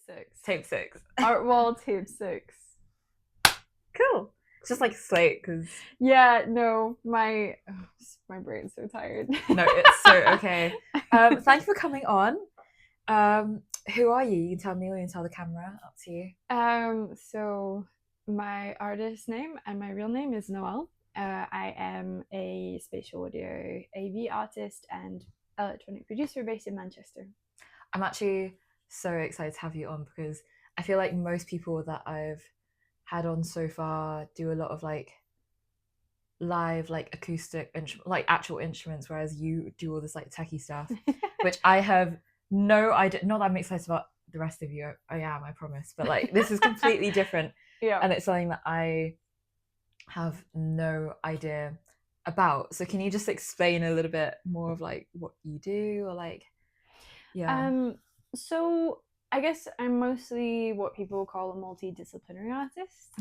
6. Tape 6. Art wall tape 6. Cool. It's just like slate because Yeah, no, my brain's so tired. no, it's so okay. Thank you for coming on. Who are you? You can tell me or you can tell the camera. Up to you. So my artist name and my real name is Nøelle. I am a spatial audio AV artist and electronic producer based in Manchester. I'm actually so excited to have you on because I feel like most people that I've had on so far do a lot of like live like acoustic like actual instruments, whereas you do all this like techie stuff, which I have no idea. Not that I'm excited about the rest of you. I am, I promise, but like this is completely different. Yeah, and it's something that I have no idea about. So can you just explain a little bit more of like what you do or like So I guess I'm mostly what people call a multidisciplinary artist.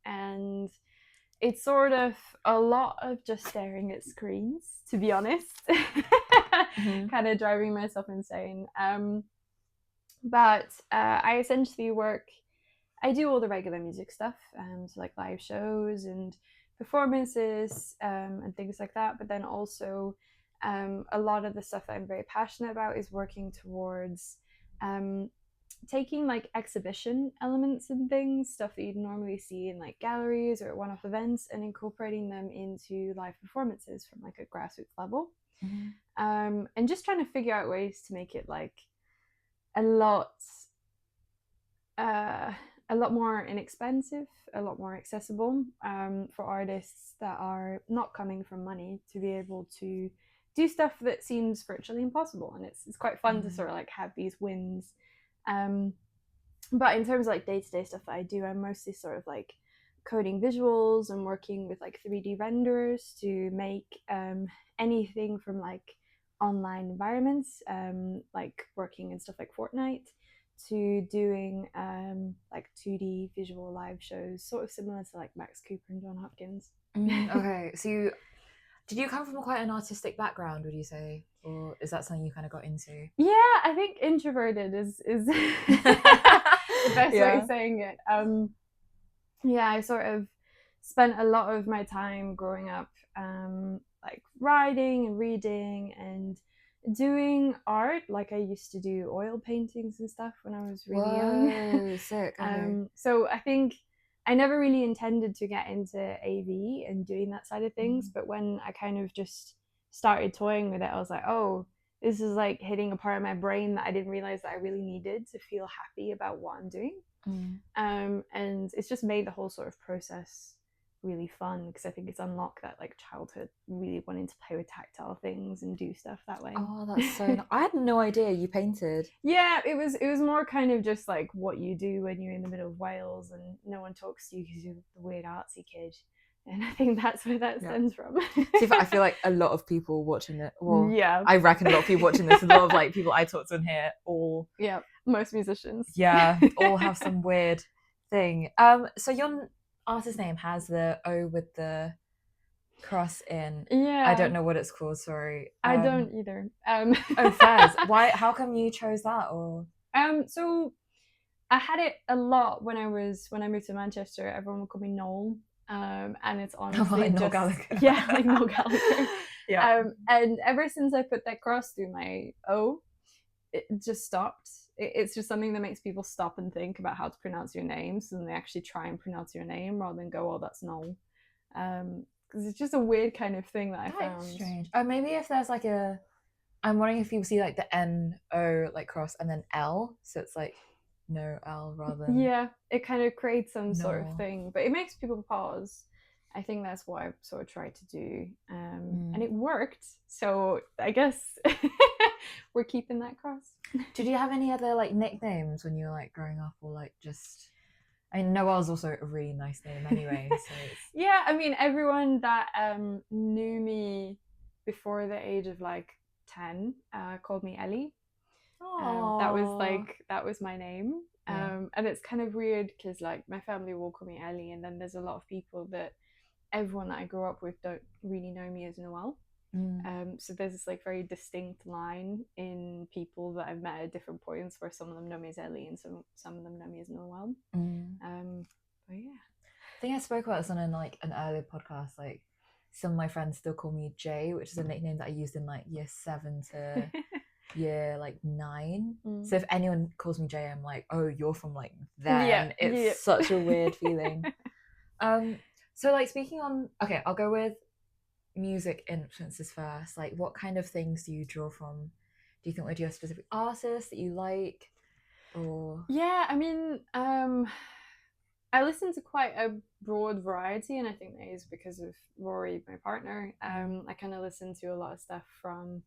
And it's sort of a lot of just staring at screens, to be honest. Kind of driving myself insane. But I essentially I do all the regular music stuff, so like live shows and performances and things like that. But then also a lot of the stuff that I'm very passionate about is working towards taking like exhibition elements and things, stuff that you'd normally see in like galleries or one-off events, and incorporating them into live performances from like a grassroots level. And just trying to figure out ways to make it like a lot more inexpensive, a lot more accessible for artists that are not coming from money to be able to do stuff that seems virtually impossible. And it's quite fun to sort of like have these wins. But in terms of like day-to-day stuff that I do, I'm mostly sort of like coding visuals and working with like 3D renderers to make anything from like online environments, like working in stuff like Fortnite, to doing like 2D visual live shows, sort of similar to like Max Cooper and John Hopkins. Okay, so did you come from quite an artistic background, would you say, or is that something you kind of got into? Yeah, I think introverted is the best way of saying it. Yeah, I sort of spent a lot of my time growing up like writing and reading and doing art. Like I used to do oil paintings and stuff when I was really young. Sick. Okay. So I think I never really intended to get into AV and doing that side of things, but when I kind of just started toying with it, I was like, oh, this is like hitting a part of my brain that I didn't realize that I really needed to feel happy about what I'm doing. And it's just made the whole sort of process really fun, because I think it's unlocked that like childhood really wanting to play with tactile things and do stuff that way. Oh, that's so I had no idea you painted. Yeah, it was more kind of just like what you do when you're in the middle of Wales and no one talks to you because you're the weird artsy kid. And I think that's where that stems from. I feel like a lot of people watching it, well, yeah, I reckon a lot of people watching this, a lot of like people I talk to in here, all most musicians, all have some weird thing. So your artist name has the O with the cross in. I don't know what it's called, sorry. I don't either. Oh, fairs. Why? How come you chose that? Or so I had it a lot when I moved to Manchester. Everyone would call me Nøelle. And it's honestly like just Gallagher. like Noel Gallagher. And ever since I put that cross through my O, it just stopped. It's just something that makes people stop and think about how to pronounce your name, so then they actually try and pronounce your name rather than go, oh, that's Noel. Because it's just a weird kind of thing that I found. Strange. Oh, maybe if there's like I'm wondering if you see like the N-O like cross and then L, so it's like no L rather than... Yeah, it kind of creates some sort of thing, but it makes people pause. I think that's what I sort of tried to do, and it worked, so I guess we're keeping that cross. Did you have any other like nicknames when you were like growing up, or like just... I mean, Noelle's also a really nice name anyway, so yeah, I mean, everyone that knew me before the age of like 10 called me Ellie. That was my name. And it's kind of weird because like my family will call me Ellie, and then there's a lot of people that everyone that I grew up with don't really know me as Nøelle. So there's this like very distinct line in people that I've met at different points, where some of them know me as Ellie and some of them know me as Noelle. But yeah, I think I spoke about this on an earlier podcast. Like, some of my friends still call me Jay, which is a nickname that I used in like year 7 to year like 9. So if anyone calls me Jay, I'm like, oh, you're from like then. It's such a weird feeling. So like, speaking on, okay, I'll go with music influences first. Like, what kind of things do you draw from? Do you think like, do you have specific artists that you like, or? Yeah, I mean, I listen to quite a broad variety, and I think that is because of Rory, my partner. I kind of listen to a lot of stuff from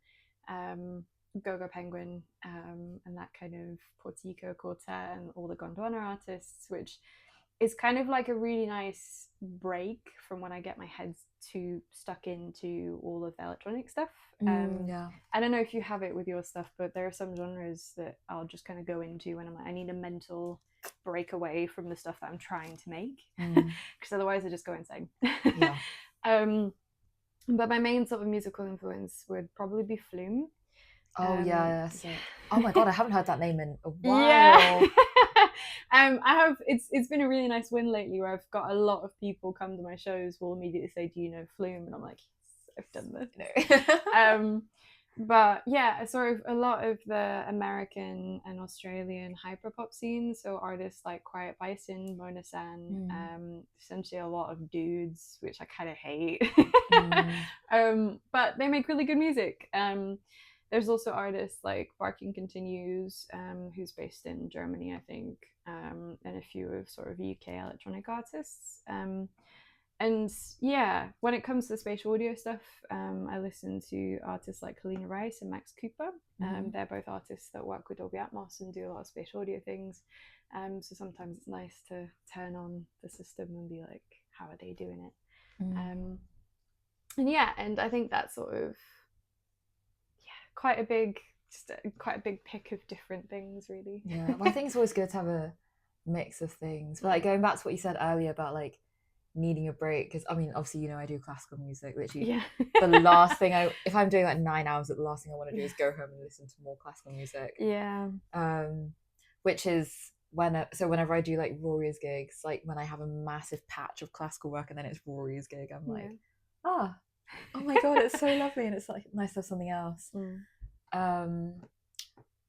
Gogo Penguin and that kind of Portico Quartet and all the Gondwana artists, which is kind of like a really nice break from when I get my head too stuck into all of the electronic stuff. Yeah. I don't know if you have it with your stuff, but there are some genres that I'll just kind of go into when I'm like, I need a mental break away from the stuff that I'm trying to make, because otherwise I just go insane. Yeah. But my main sort of musical influence would probably be Flume. Oh yeah. So, oh my god, I haven't heard that name in a while. Yeah. I have. It's been a really nice win lately, where I've got a lot of people come to my shows will immediately say, "Do you know Flume?" And I'm like, "Yes, I've done this." But yeah, sort of a lot of the American and Australian hyperpop scene. So artists like Quiet Bison, Mona San, essentially a lot of dudes, which I kind of hate. But they make really good music. There's also artists like Barking Continues, who's based in Germany, I think, and a few of sort of UK electronic artists. And yeah, when it comes to the spatial audio stuff, I listen to artists like Helena Rice and Max Cooper. They're both artists that work with Dolby Atmos and do a lot of spatial audio things. So sometimes it's nice to turn on the system and be like, how are they doing it? And yeah, and I think that's sort of quite a big pick of different things, really. Yeah, well, I think it's always good to have a mix of things. But like, going back to what you said earlier about like needing a break, because I mean, obviously, you know, I do classical music. Literally, the last thing if I'm doing like 9 hours, the last thing I want to do is go home and listen to more classical music. Yeah. Which is whenever I do like Rory's gigs, like when I have a massive patch of classical work and then it's Rory's gig, I'm like, oh my god, it's so lovely, and it's like nice to have something else. I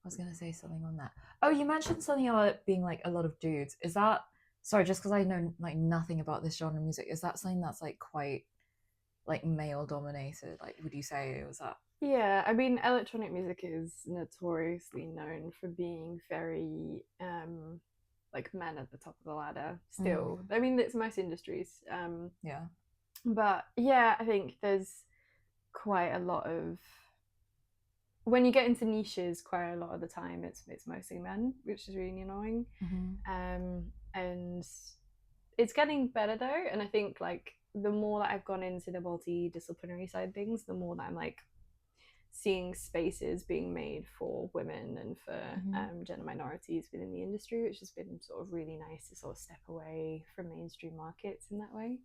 was gonna say something on that. Oh, you mentioned something about it being like a lot of dudes. Is that, sorry, just because I know like nothing about this genre of music, is that something that's like quite like male dominated? Like, would you say, was that? Yeah, I mean, electronic music is notoriously known for being very like men at the top of the ladder still. I mean, it's most industries. Yeah. But yeah, I think there's quite a lot of, when you get into niches, quite a lot of the time it's mostly men, which is really annoying. And it's getting better though, and I think like the more that I've gone into the multidisciplinary side of things, the more that I'm like seeing spaces being made for women and for gender minorities within the industry, which has been sort of really nice to sort of step away from mainstream markets in that way.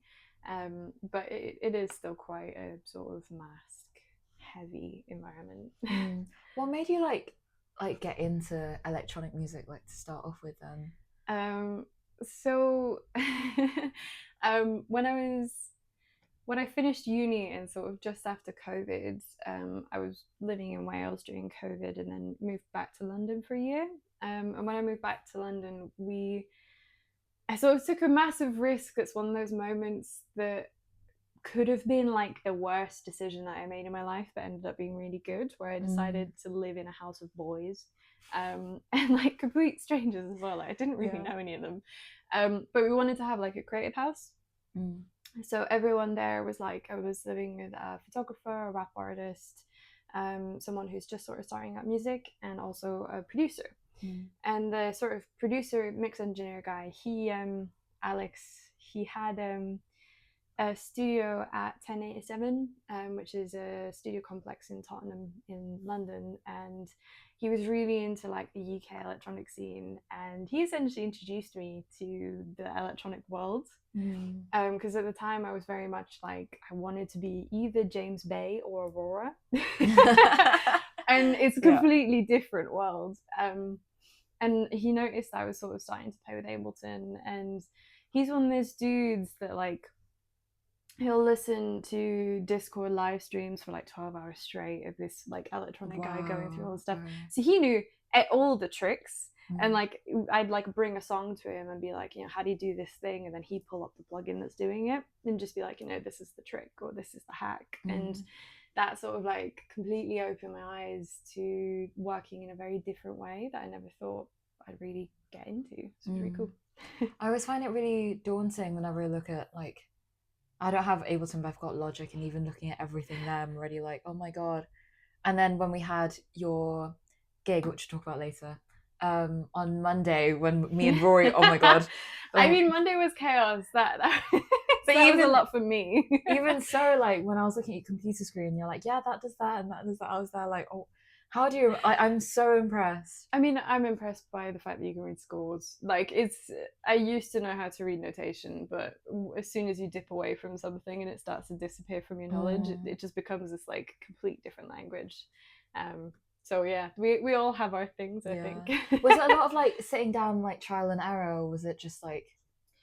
But it is still quite a sort of mask heavy environment. What made you like get into electronic music, like, to start off with then? So when I finished uni and sort of just after COVID, I was living in Wales during COVID and then moved back to London for a year. And when I moved back to London, I sort of took a massive risk. It's one of those moments that could have been like the worst decision that I made in my life, but ended up being really good, where I decided to live in a house of boys, and like complete strangers as well. Like, I didn't really know any of them, but we wanted to have like a creative house. So everyone there was like, I was living with a photographer, a rap artist, someone who's just sort of starting out music, and also a producer. And the sort of producer, mix engineer guy, Alex, he had a studio at 1087, which is a studio complex in Tottenham in London, and he was really into like the UK electronic scene, and he essentially introduced me to the electronic world. Because at the time I was very much like I wanted to be either James Bay or Aurora, and it's a completely different world. And he noticed I was sort of starting to play with Ableton, and he's one of those dudes that like he'll listen to Discord live streams for like 12 hours straight of this like electronic guy going through all the stuff. So he knew all the tricks. And like I'd like bring a song to him and be like, you know, how do you do this thing? And then he'd pull up the plugin that's doing it and just be like, you know, this is the trick or this is the hack. And that sort of like completely opened my eyes to working in a very different way that I never thought I'd really get into. So it's really cool. I always find it really daunting whenever I look at like, I don't have Ableton, but I've got Logic, and even looking at everything there, I'm already like, oh my god. And then when we had your gig, which we'll talk about later, on Monday when me and Rory, oh my god. I mean, Monday was chaos. That but even was a lot for me. Even so, like when I was looking at your computer screen, you're like, yeah, that does that and that does that. I was there like, oh, how do you? I'm so impressed. I mean, I'm impressed by the fact that you can read scores. Like I used to know how to read notation, but as soon as you dip away from something and it starts to disappear from your knowledge, it just becomes this like complete different language. So yeah, we all have our things, I think. Was it a lot of like sitting down, like trial and error, or was it just like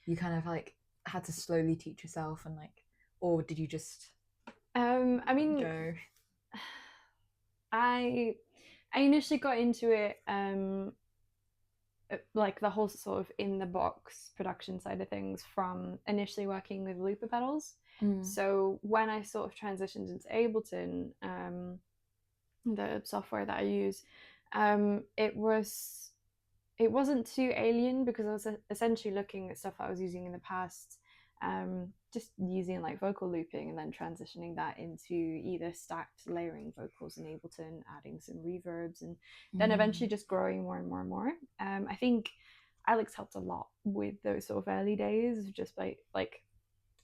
you kind of like had to slowly teach yourself and like, or did you just I mean go? I initially got into it like the whole sort of in the box production side of things from initially working with looper pedals. So when I sort of transitioned into Ableton, the software that I use, it wasn't too alien because I was essentially looking at stuff I was using in the past, just using like vocal looping and then transitioning that into either stacked layering vocals in Ableton, adding some reverbs, and then eventually just growing more and more and more. I think Alex helped a lot with those sort of early days of just like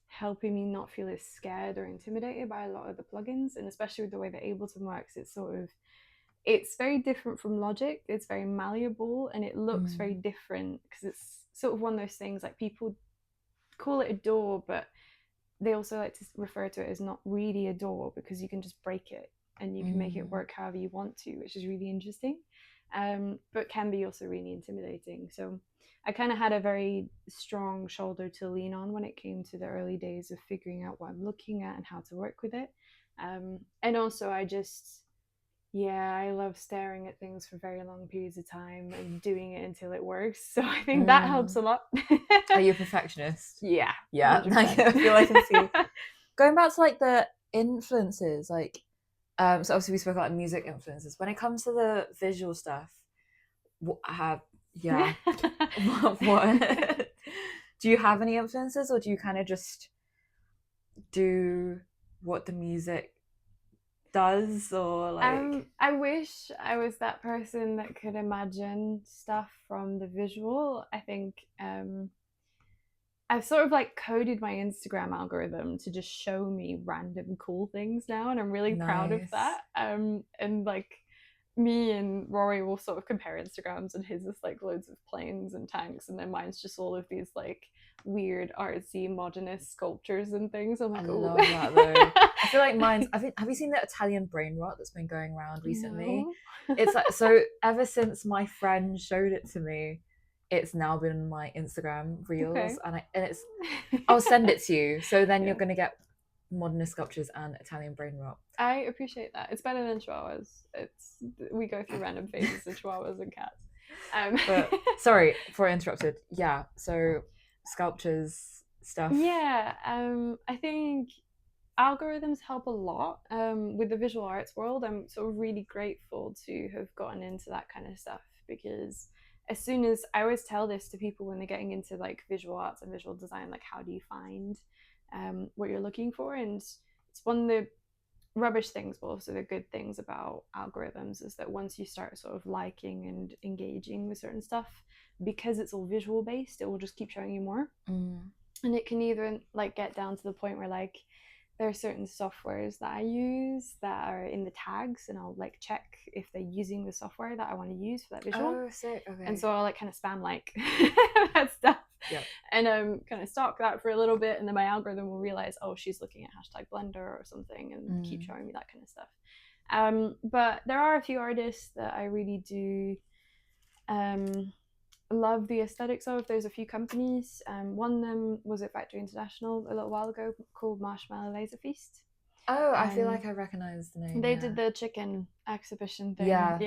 helping me not feel as scared or intimidated by a lot of the plugins, and especially with the way that Ableton works, it's very different from Logic. It's very malleable and it looks very different because it's sort of one of those things like people call it a DAW, but they also like to refer to it as not really a DAW because you can just break it and you can make it work however you want to, which is really interesting, but can be also really intimidating. So I kind of had a very strong shoulder to lean on when it came to the early days of figuring out what I'm looking at and how to work with it. And also I love staring at things for very long periods of time and doing it until it works. So I think that helps a lot. Are you a perfectionist? Yeah. Yeah. I feel like I can see. Going back to like the influences, like, so obviously we spoke about music influences. When it comes to the visual stuff, what do you have any influences, or do you kind of just do what the music does, or like I wish I was that person that could imagine stuff from the visual. I think I've sort of like coded my Instagram algorithm to just show me random cool things now, and I'm really proud of that. And like me and Rory will sort of compare Instagrams, and his is like loads of planes and tanks, and then mine's just all of these like weird artsy modernist sculptures and things. I'm like, I love that though. I feel like mine's, have you seen the Italian brain rot that's been going around recently? No. It's like, so ever since my friend showed it to me, it's now been my Instagram reels, and it's I'll send it to you, so then you're gonna get modernist sculptures and Italian brain rot. I appreciate that. It's better than chihuahuas. We go through random phases of chihuahuas and cats. But sorry for interrupted. Yeah, so sculptures stuff. Yeah, I think algorithms help a lot with the visual arts world. I'm sort of really grateful to have gotten into that kind of stuff, because as soon as I always tell this to people when they're getting into like visual arts and visual design, like how do you find what you're looking for? And it's one of the rubbish things, but also the good things about algorithms is that once you start sort of liking and engaging with certain stuff, because it's all visual based, it will just keep showing you more. and it can either like get down to the point where like there are certain softwares that I use that are in the tags, and I'll like check if they're using the software that I want to use for that visual. Oh, sick. Okay. And so I'll like kind of spam like that stuff. Yeah. And kind of stalk that for a little bit, and then my algorithm will realize, oh, she's looking at hashtag Blender or something, and keep showing me that kind of stuff. But there are a few artists that I really do love the aesthetics of. There's a few companies. One of them was at Factory International a little while ago, called Marshmallow Laser Feast. Oh, I feel like I recognize the name. They did the chicken exhibition thing. Yeah.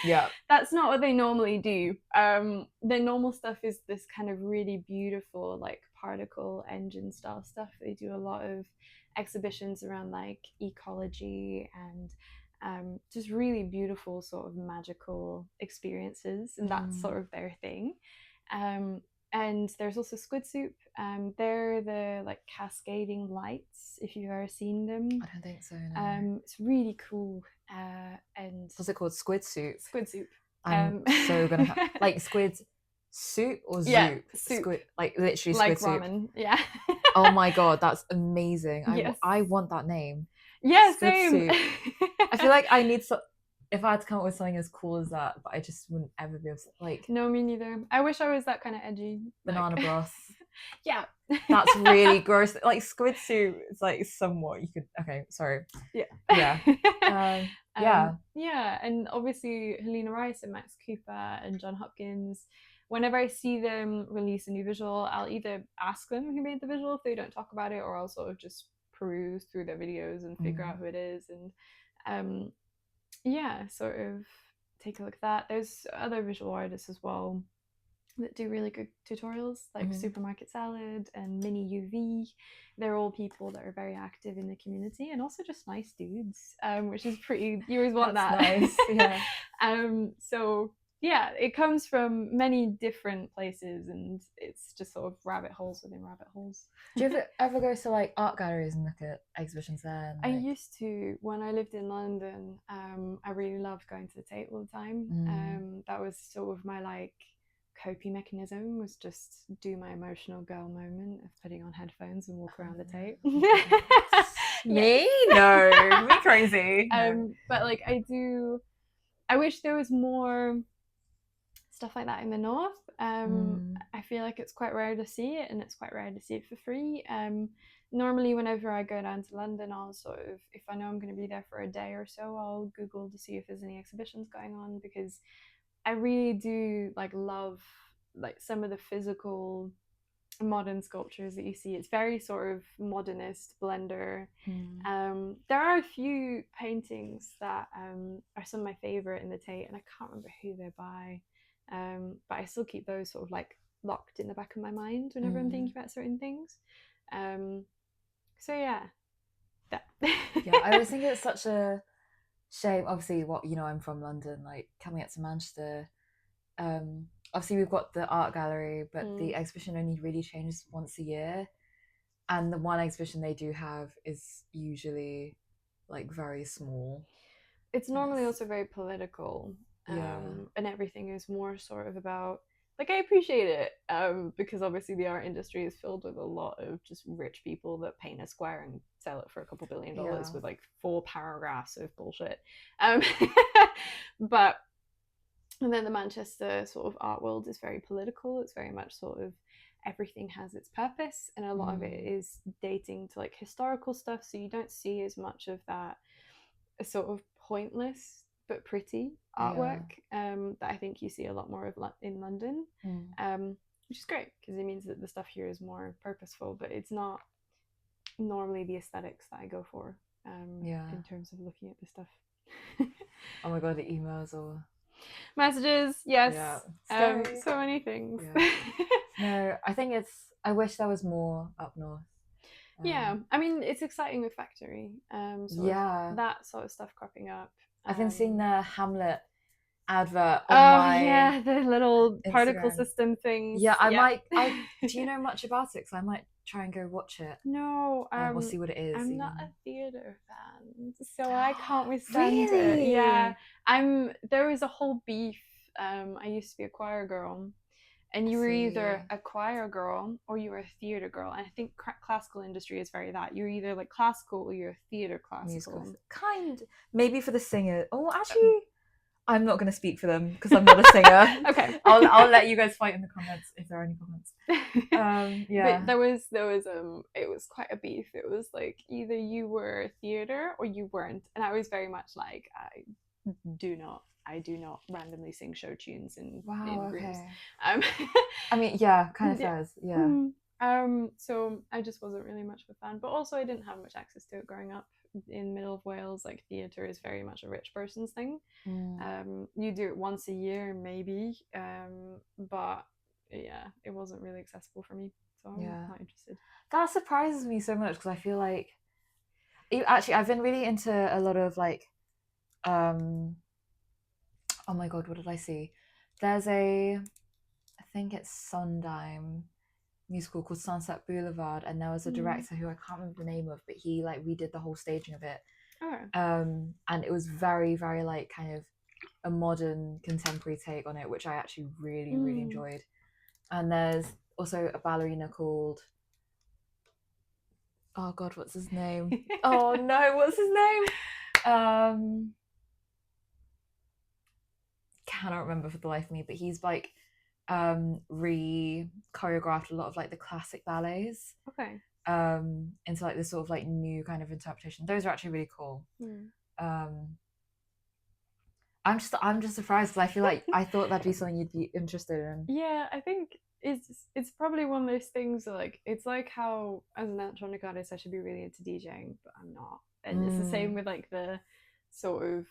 Yeah. That's not what they normally do. Their normal stuff is this kind of really beautiful, like particle engine style stuff. They do a lot of exhibitions around like ecology and just really beautiful sort of magical experiences, and that's sort of their thing. And there's also Squid Soup. They're the like cascading lights, if you've ever seen them. I don't think so, no. It's really cool. And what's it called? Squid Soup? Squid Soup. I'm so gonna have like squid soup or Yeah, soup? soup. Squid, like literally Like squid ramen. soup. Yeah. Oh my god, that's amazing. Yes. I want that name. Yeah, Squid same. Soup. I feel like I need if I had to come up with something as cool as that, but I just wouldn't ever be able to, like. No, me neither. I wish I was that kind of edgy. Banana like... broth. Yeah. That's really gross. Like squid soup, it's like somewhat you could. Okay, sorry. Yeah. Yeah. Yeah. Yeah, and obviously Helena Rice and Max Cooper and John Hopkins. Whenever I see them release a new visual, I'll either ask them who made the visual if they don't talk about it, or I'll sort of just peruse through their videos and figure out who it is, and yeah, sort of take a look at that. There's other visual artists as well that do really good tutorials, like Supermarket Salad and Mini UV. They're all people that are very active in the community, and also just nice dudes, which is pretty. You always want that. Nice. Yeah. So yeah, it comes from many different places, and it's just sort of rabbit holes within rabbit holes. Do you ever go to like art galleries and look at exhibitions there? And, like... I used to when I lived in London. I really loved going to the Tate all the time. That was sort of my like coping mechanism, was just do my emotional girl moment of putting on headphones and walk around the Tate. Me? No, me crazy. But like I wish there was more stuff like that in the north. I feel like it's quite rare to see it, and it's quite rare to see it for free. Normally whenever I go down to London, I'll sort of, if I know I'm going to be there for a day or so, I'll Google to see if there's any exhibitions going on, because I really do like love like some of the physical modern sculptures that you see. It's very sort of modernist blender. There are a few paintings that are some of my favorite in the Tate, and I can't remember who they're by, but I still keep those sort of like locked in the back of my mind whenever I'm thinking about certain things. So yeah, that. Yeah, I always think it's such a shame. Obviously, I'm from London, like coming up to Manchester. Obviously we've got the art gallery, but the exhibition only really changes once a year, and the one exhibition they do have is usually like very small. It's normally also very political, and everything is more sort of about, like, I appreciate it, because obviously the art industry is filled with a lot of just rich people that paint a square and sell it for a couple $1 billion with like 4 paragraphs of bullshit. But and then the Manchester sort of art world is very political. It's very much sort of everything has its purpose, and a lot of it is dating to like historical stuff, so you don't see as much of that sort of pointless but pretty artwork that I think you see a lot more of in London, which is great because it means that the stuff here is more purposeful, but it's not normally the aesthetics that I go for in terms of looking at the stuff. Oh my god, the emails or messages, yes. So many things. No, I think I wish there was more up north. Yeah, I mean, it's exciting with Factory. That sort of stuff cropping up. I've been seeing the Hamlet advert on the little Instagram particle system things. Yeah, I might. Do you know much about it? Because I might try and go watch it. No, we'll see what it is. I'm not a theatre fan, so I can't withstand it. Yeah, there was a whole beef. I used to be a choir girl, and you were either a choir girl or you were a theater girl. And I think classical industry is very that. You're either like classical or you're a theater classical. Musical. Kind. Maybe for the singer. Oh, actually, I'm not going to speak for them because I'm not a singer. Okay. I'll let you guys fight in the comments if there are any comments. Yeah. But there was it was quite a beef. It was like either you were theater or you weren't. And I was very much like, I do not randomly sing show tunes in rooms. I mean, yeah, kind of says, yeah. So I just wasn't really much of a fan. But also I didn't have much access to it growing up. In the middle of Wales, like theatre is very much a rich person's thing. You do it once a year maybe, but yeah, it wasn't really accessible for me, so I'm not interested. That surprises me so much because I feel like actually I've been really into a lot of like oh my god, what did I see? There's I think it's Sondheim musical called Sunset Boulevard, and there was a director who I can't remember the name of, but he like redid the whole staging of it. And it was very, very like kind of a modern contemporary take on it, which I actually really, really enjoyed. And there's also a ballerina called, oh god, what's his name? Oh no, what's his name? Cannot remember for the life of me, but he's like choreographed a lot of like the classic ballets into like this sort of like new kind of interpretation. Those are actually really cool. I'm just surprised because I feel like I thought that'd be something you'd be interested in. Yeah, I think it's probably one of those things that, like, it's like how as an electronic artist I should be really into DJing, but I'm not. And it's the same with like the sort of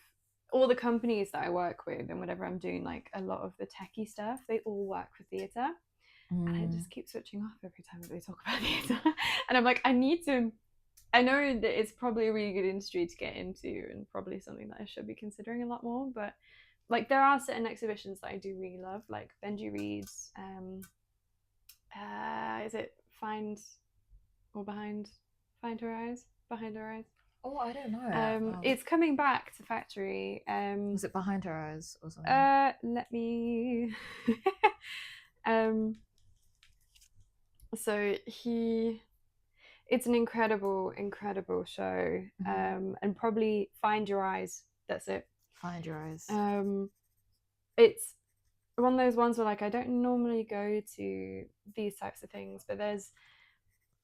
all the companies that I work with, and whenever I'm doing like a lot of the techie stuff, they all work for theatre. And I just keep switching off every time that they talk about theatre. And I'm like, I know that it's probably a really good industry to get into and probably something that I should be considering a lot more, but like there are certain exhibitions that I do really love, like Benji Reed's is it Find Her Eyes? Behind Her Eyes? Oh, I don't know. It's coming back to Factory. Was it Behind Her Eyes or something? Let me so it's an incredible show. And probably Find Your Eyes, that's it. Find Your Eyes. It's one of those ones where like I don't normally go to these types of things, but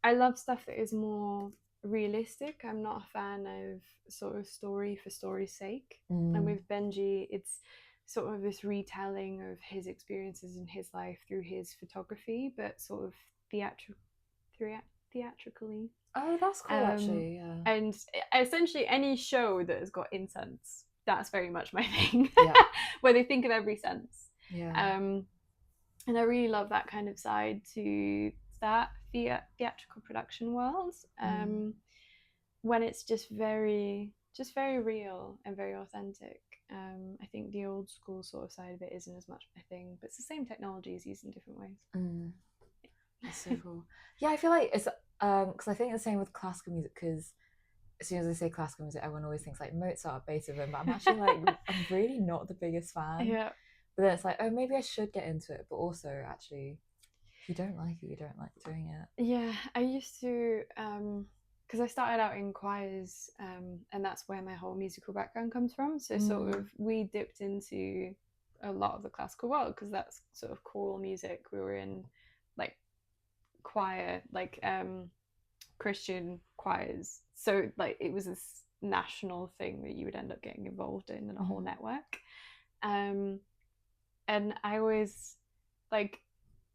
I love stuff that is more realistic. I'm not a fan of sort of story for story's sake. And with Benji, it's sort of this retelling of his experiences in his life through his photography, but sort of theatrically. Oh, that's cool, actually. Yeah. And essentially any show that has got incense, that's very much my thing. Where they think of every sense. And I really love that kind of side to that theatrical production world, when it's just very real and very authentic. I think the old school sort of side of it isn't as much my thing, but it's the same technologies used in different ways. That's so cool. Yeah, I feel like it's because I think the same with classical music, because as soon as I say classical music, everyone always thinks like Mozart, Beethoven, but I'm actually like I'm really not the biggest fan. Yeah. But then it's like, oh, maybe I should get into it, but also actually, if you don't like it, you don't like doing it. Yeah, I used to because I started out in choirs, and that's where my whole musical background comes from. So sort of we dipped into a lot of the classical world because that's sort of choral music. We were in like choir, like Christian choirs. So like it was this national thing that you would end up getting involved in a whole network. And I always like,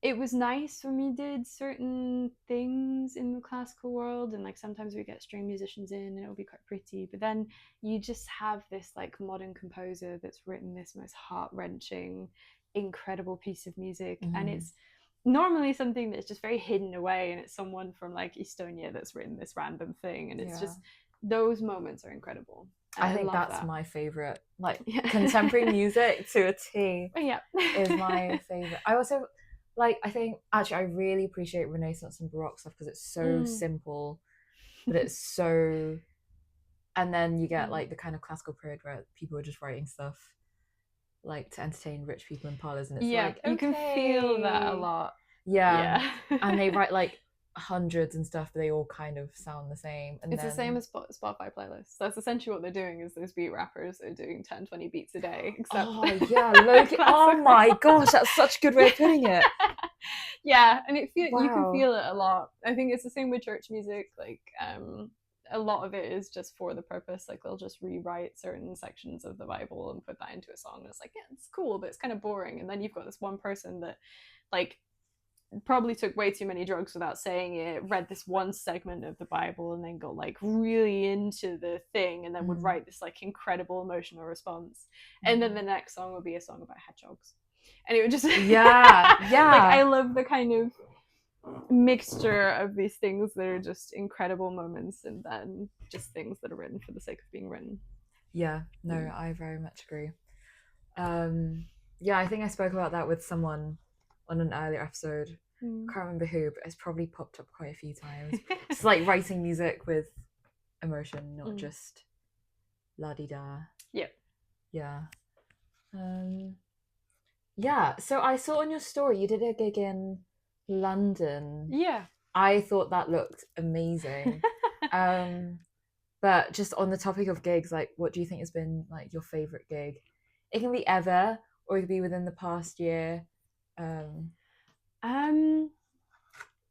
it was nice when we did certain things in the classical world, and like sometimes we get string musicians in and it'll be quite pretty, but then you just have this like modern composer that's written this most heart-wrenching, incredible piece of music, and it's normally something that's just very hidden away, and it's someone from like Estonia that's written this random thing, and it's just those moments are incredible. I think that's my favorite, like contemporary music to a T. Is my favorite. I also like, I think actually I really appreciate Renaissance and Baroque stuff because it's so simple, but it's so, and then you get like the kind of classical period where people are just writing stuff like to entertain rich people in parlors, and it's Yeah, like, you can feel that a okay. lot. Yeah. Yeah. And they write like hundreds and stuff, but they all kind of sound the same. And It's then the same as Spotify playlists. That's essentially what they're doing, is those beat rappers are doing 10, 20 beats a day, except oh yeah, Loki. Oh my gosh, that's such a good way of putting it. Yeah, and you can Wow. feel it a lot. I think it's the same with church music. Like a lot of it is just for the purpose. Like they'll just rewrite certain sections of the Bible and put that into a song. And it's like, yeah, it's cool, but it's kind of boring. And then you've got this one person that like probably took way too many drugs without saying it, read this one segment of the Bible and then got like really into the thing, and then would write this like incredible emotional response. And then the next song would be a song about hedgehogs. And it would just yeah. like I love the kind of mixture of these things that are just incredible moments and then just things that are written for the sake of being written. Yeah, no, I very much agree. Yeah, I think I spoke about that with someone on an earlier episode. Can't remember who, but it's probably popped up quite a few times. It's like writing music with emotion, not just la-di-da. Yeah. Yeah. Yeah, so I saw on your story you did a gig in London. Yeah. I thought that looked amazing. But just on the topic of gigs, like what do you think has been like your favorite gig? It can be ever, or it could be within the past year.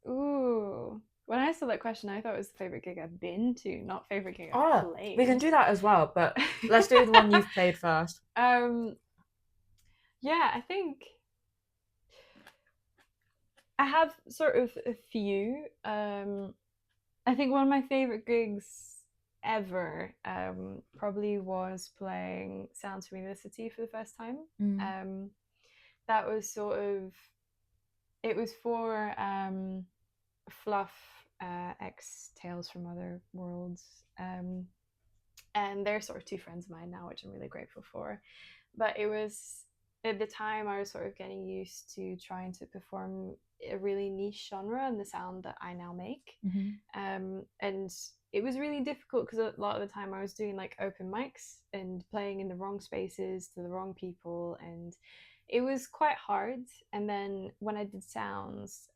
Ooh. When I saw that question, I thought it was the favorite gig I've been to, not favorite gig I've played. We can do that as well, but let's do the one you've played first. Yeah, I think I have sort of a few. I think one of my favorite gigs ever probably was playing Sounds from the City for the first time. That was sort of, it was for Fluff X Tales from Other Worlds, and they're sort of two friends of mine now, which I'm really grateful for. But it was, at the time I was sort of getting used to trying to perform a really niche genre and the sound that I now make. And it was really difficult because a lot of the time I was doing like open mics and playing in the wrong spaces to the wrong people, and it was quite hard. And then when I did sounds,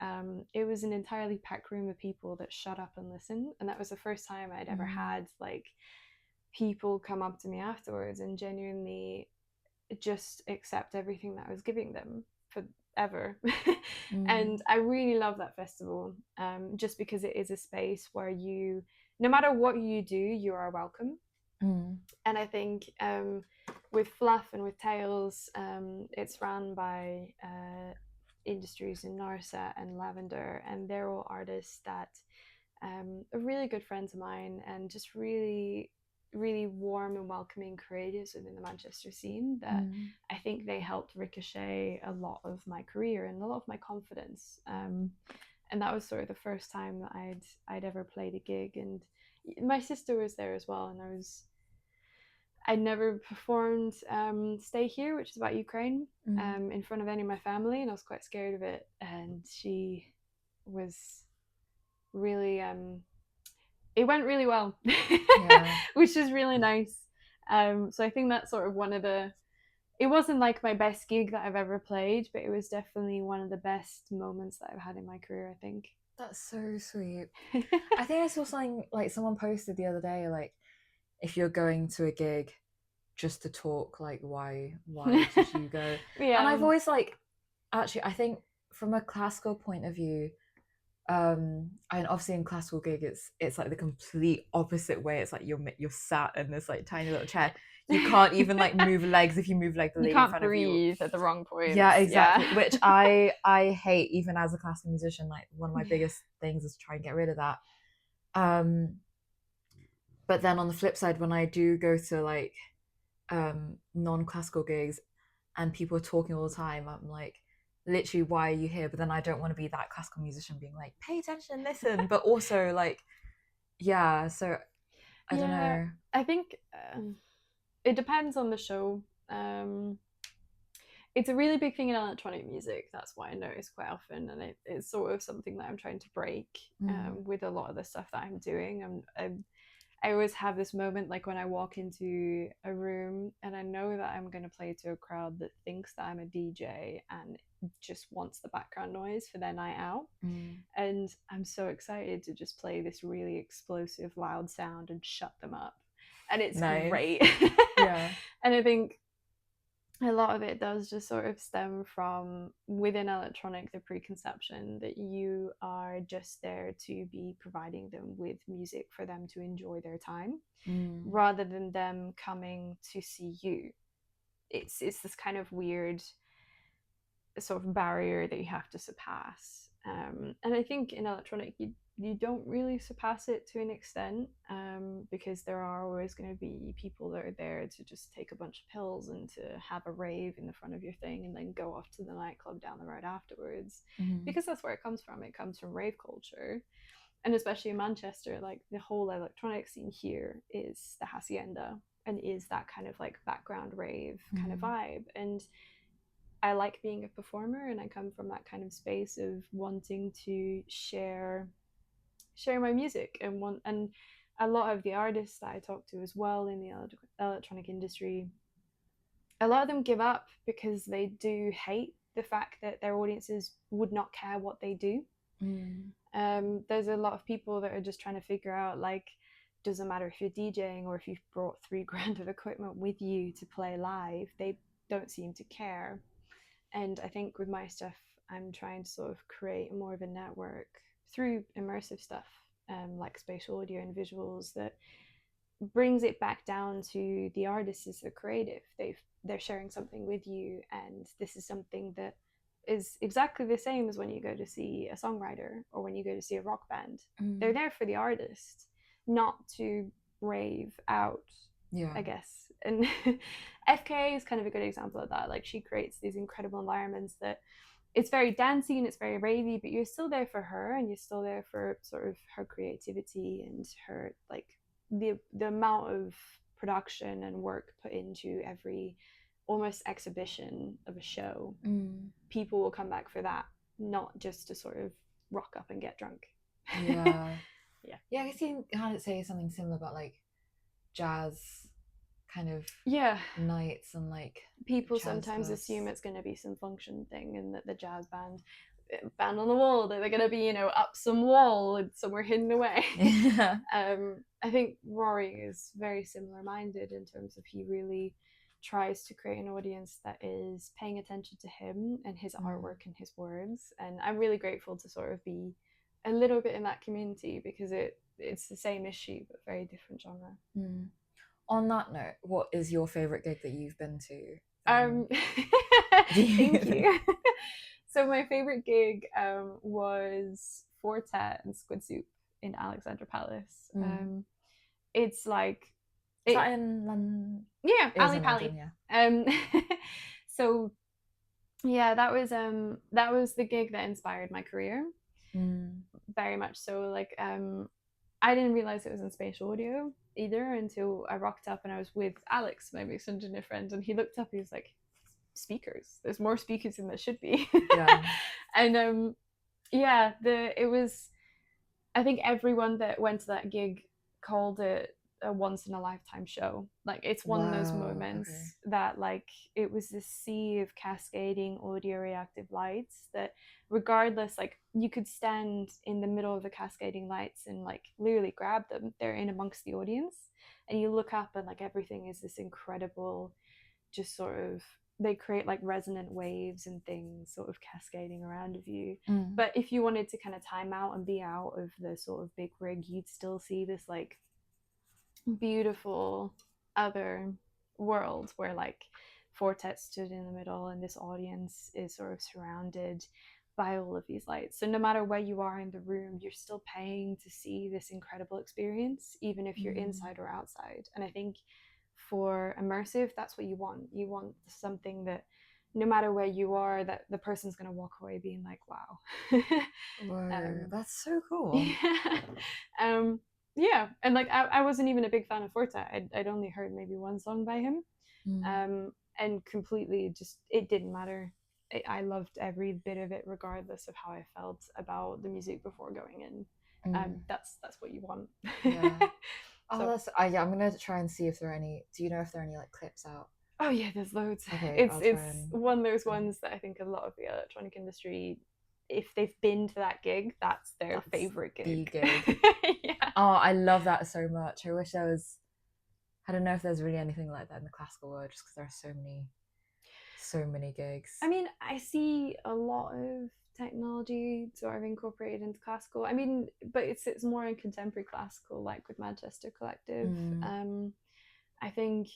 it was an entirely packed room of people that shut up and listened, and that was the first time I'd ever had like people come up to me afterwards and genuinely just accept everything that I was giving them forever. And I really love that festival, just because it is a space where you, no matter what you do, you are welcome. And I think with Fluff and with Tales, it's run by Industries in Narsa and Lavender, and they're all artists that are really good friends of mine, and just really warm and welcoming creatives within the Manchester scene that I think they helped ricochet a lot of my career and a lot of my confidence. And that was sort of the first time that I'd ever played a gig, and my sister was there as well, and I'd never performed Stay Here, which is about Ukraine, in front of any of my family, and I was quite scared of it, and she was really it went really well. Which is really nice. So I think that's sort of one of the, it wasn't like my best gig that I've ever played, but it was definitely one of the best moments that I've had in my career, I think. That's so sweet. I think I saw something like someone posted the other day, like if you're going to a gig just to talk, like why did you go? Yeah. And I've always like, actually I think from a classical point of view, and obviously in classical gig it's like the complete opposite way. It's like you're sat in this like tiny little chair. You can't even like move legs. If you move like the lady in front of you, breathe at the wrong point. Yeah, exactly. Which I hate, even as a classical musician. Like one of my biggest things is to try and get rid of that. But then on the flip side, when I do go to like non-classical gigs and people are talking all the time, I'm like, literally, why are you here? But then I don't want to be that classical musician being like, pay attention, listen. But also like, yeah, so I don't know. I think it depends on the show. It's a really big thing in electronic music. That's what I notice quite often, and it's sort of something that I'm trying to break with a lot of the stuff that I'm doing. I always have this moment like when I walk into a room and I know that I'm going to play to a crowd that thinks that I'm a DJ and just wants the background noise for their night out. And I'm so excited to just play this really explosive, loud sound and shut them up. And it's Nice. great. Yeah. And I think a lot of it does just sort of stem from within electronic, the preconception that you are just there to be providing them with music for them to enjoy their time rather than them coming to see you. It's this kind of weird sort of barrier that you have to surpass. And I think in electronic, you don't really surpass it to an extent because there are always going to be people that are there to just take a bunch of pills and to have a rave in the front of your thing and then go off to the nightclub down the road afterwards, because that's where it comes from. It comes from rave culture. And especially in Manchester, like the whole electronic scene here is the hacienda and is that kind of like background rave kind of vibe. And I like being a performer, and I come from that kind of space of wanting to share my music and a lot of the artists that I talk to as well in the electronic industry, a lot of them give up because they do hate the fact that their audiences would not care what they do. There's a lot of people that are just trying to figure out, like, doesn't matter if you're DJing or if you've brought $3,000 of equipment with you to play live, they don't seem to care. And I think with my stuff, I'm trying to sort of create more of a network through immersive stuff, like spatial audio and visuals, that brings it back down to the artist as the creative. They're sharing something with you, and this is something that is exactly the same as when you go to see a songwriter or when you go to see a rock band. They're there for the artist, not to rave out. Yeah, I guess. And FK is kind of a good example of that. Like, she creates these incredible environments that it's very dancey and it's very ravey, but you're still there for her, and you're still there for sort of her creativity and her, like, the amount of production and work put into every almost exhibition of a show. People will come back for that, not just to sort of rock up and get drunk. Yeah. Yeah, I guess you can kind of say something similar about like jazz kind of nights, and like people sometimes assume it's going to be some function thing, and that the jazz band on the wall, that they're going to be, you know, up some wall somewhere hidden away. I think Rory is very similar minded in terms of he really tries to create an audience that is paying attention to him and his artwork and his words, and I'm really grateful to sort of be a little bit in that community, because it's the same issue but very different genre. On that note, what is your favorite gig that you've been to? Thank you. So my favorite gig was Fortet and Squid Soup in Alexandra Palace. It's like is that in London? Yeah, Ali Pali. Yeah. So yeah, that was the gig that inspired my career. Very much so. Like, I didn't realize it was in spatial audio either until I rocked up and I was with Alex, my mixed engineer friend, and he looked up, he was like, speakers, there's more speakers than there should be. And it was, I think everyone that went to that gig called it a once in a lifetime show. Like, it's one of those moments that, like, it was this sea of cascading audio reactive lights that, regardless, like, you could stand in the middle of the cascading lights and like literally grab them, they're in amongst the audience, and you look up and like everything is this incredible, just sort of, they create like resonant waves and things sort of cascading around of you. But if you wanted to kind of time out and be out of the sort of big rig, you'd still see this like beautiful other world where like Fortet stood in the middle and this audience is sort of surrounded by all of these lights. So no matter where you are in the room, you're still paying to see this incredible experience, even if you're inside or outside. And I think for immersive, that's what you want. You want something that no matter where you are, that the person's going to walk away being like, wow. Whoa, that's so cool. Yeah, and like I wasn't even a big fan of Fortet. I'd only heard maybe one song by him, and completely just, it didn't matter. I loved every bit of it, regardless of how I felt about the music before going in. That's what you want. Oh, So, that's yeah. I'm gonna try and see if there are any. Do you know if there are any like clips out? oh yeah, there's loads. Okay, It's I'll try it's and. one of those ones that I think a lot of the electronic industry, if they've been to that gig, that's their That's favorite the gig. gig. Yeah. Oh, I love that so much. I wish there was. I don't know if there's really anything like that in the classical world, just because there are so many gigs. I mean, I see a lot of technology sort of incorporated into classical. I mean, but it's more in contemporary classical, like with Manchester Collective. I think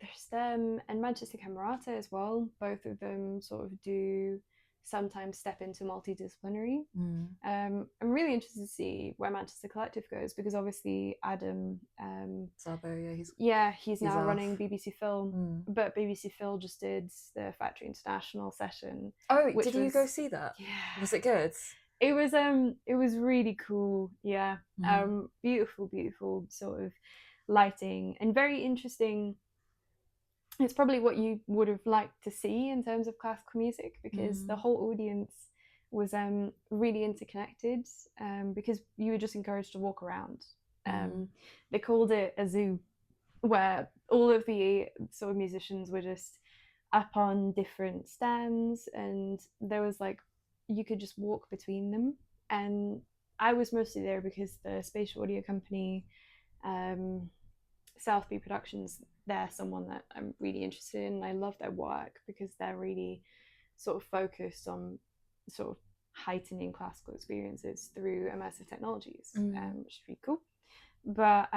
there's them and Manchester Camerata as well. Both of them sort of do sometimes step into multidisciplinary. I'm really interested to see where Manchester Collective goes, because obviously Adam Sabo, he's he's now off. running BBC Film, but BBC Film just did the Factory International session. Oh, did you go see that? Yeah, Was it good? it was really cool. Yeah, beautiful sort of lighting and very interesting. It's probably what you would have liked to see in terms of classical music, because the whole audience was really interconnected, because you were just encouraged to walk around. They called it a zoo, where all of the sort of musicians were just up on different stands, and there was like, you could just walk between them. And I was mostly there because the spatial audio company, South B Productions, they're someone that I'm really interested in. I love their work because they're really sort of focused on sort of heightening classical experiences through immersive technologies, which is really cool. But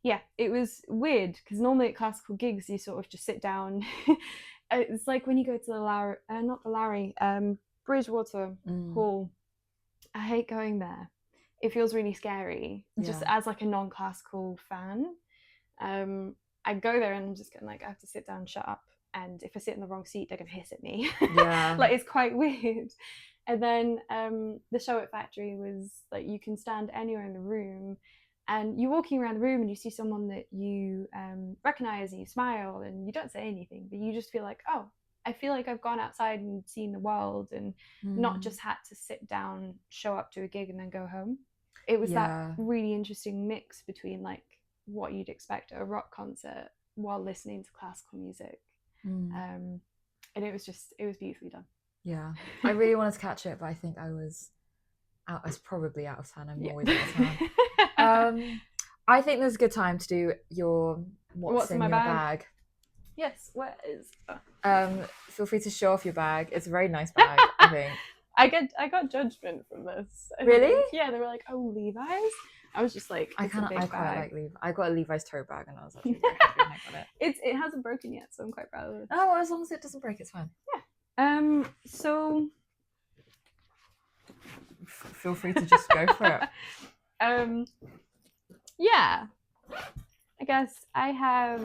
yeah, it was weird because normally at classical gigs you sort of just sit down. It's like when you go to the Lowry, not the Lowry, Bridgewater Hall. I hate going there. It feels really scary, just as like a non-classical fan. I go there and I'm just getting like, I have to sit down, shut up, and if I sit in the wrong seat, they're gonna hiss at me. Yeah. Like, it's quite weird. And then the show at Factory was like, you can stand anywhere in the room, and you're walking around the room and you see someone that you recognize, and you smile and you don't say anything, but you just feel like, oh, I feel like I've gone outside and seen the world, and not just had to sit down, show up to a gig and then go home. It was that really interesting mix between like what you'd expect at a rock concert while listening to classical music. And it was beautifully done. Yeah, I really wanted to catch it, but I think I was probably out of town. I'm always out of town. I think there's a good time to do your what's in my your bag. Yes, where is? Feel free to show off your bag. It's a very nice bag, I think. I got judgment from this. Really? Yeah, they were like, "Oh, Levi's." I was just like, I quite like Levi's. I got a Levi's tote bag, and I was actually very happy when I got it. It hasn't broken yet, so I'm quite proud of it. Oh, well, as long as it doesn't break, it's fine. Yeah. So feel free to just go for it. Yeah. I guess I have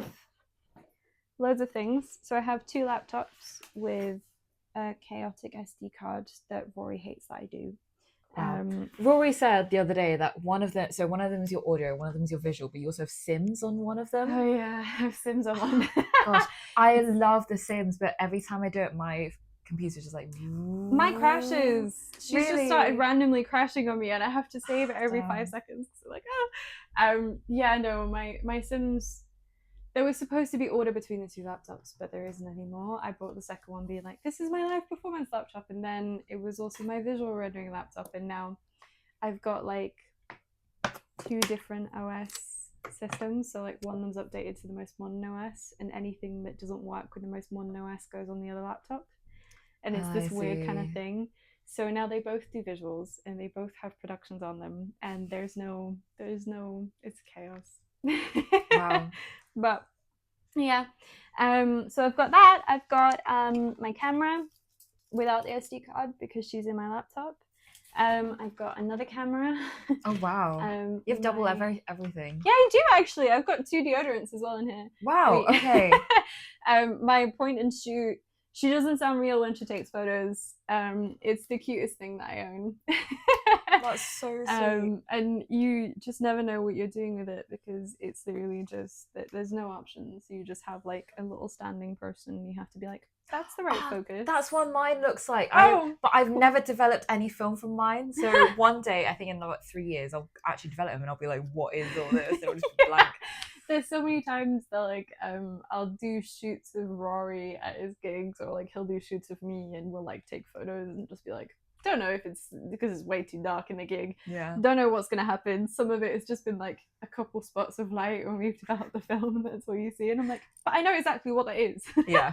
loads of things. So I have 2 laptops with a chaotic SD card that Rory hates that I do. Rory said the other day that one of them is your audio, one of them is your visual, but you also have Sims on one of them. Oh yeah, I have Sims on one. Gosh, I love the Sims, but every time I do it, my computer's just like... My crashes. She's just started randomly crashing on me, and I have to save it every 5 seconds. So like, yeah, no, my Sims... There was supposed to be order between the 2 laptops, but there isn't anymore. I bought the second one being like, this is my live performance laptop, and then it was also my visual rendering laptop, and now I've got like 2 different OS systems. So like one of them's updated to the most modern OS, and anything that doesn't work with the most modern OS goes on the other laptop. And it's this weird kind of thing. So now they both do visuals, and they both have productions on them, and there's no, it's chaos. Wow. But yeah, so I've got that. I've got my camera without the SD card because she's in my laptop. I've got another camera. Oh wow. You have double everything. Yeah, I do actually. I've got 2 deodorants as well in here. Wow. Okay. My point and shoot She doesn't sound real when she takes photos. It's the cutest thing that I own. That's so sweet. And you just never know what you're doing with it because it's literally just that there's no options. You just have like a little standing person. And you have to be like, that's the right focus. That's what mine looks like. Oh, but I've never developed any film from mine. So one day, I think in like 3 years, I'll actually develop them and I'll be like, what is all this? It'll just be blank. There's so many times that like I'll do shoots of Rory at his gigs, or like he'll do shoots of me, and we'll like take photos and just be like, don't know if it's because it's way too dark in the gig. Yeah. Don't know what's gonna happen. Some of it has just been like a couple spots of light when we've developed the film. That's what you see, and I'm like, but I know exactly what that is. Yeah.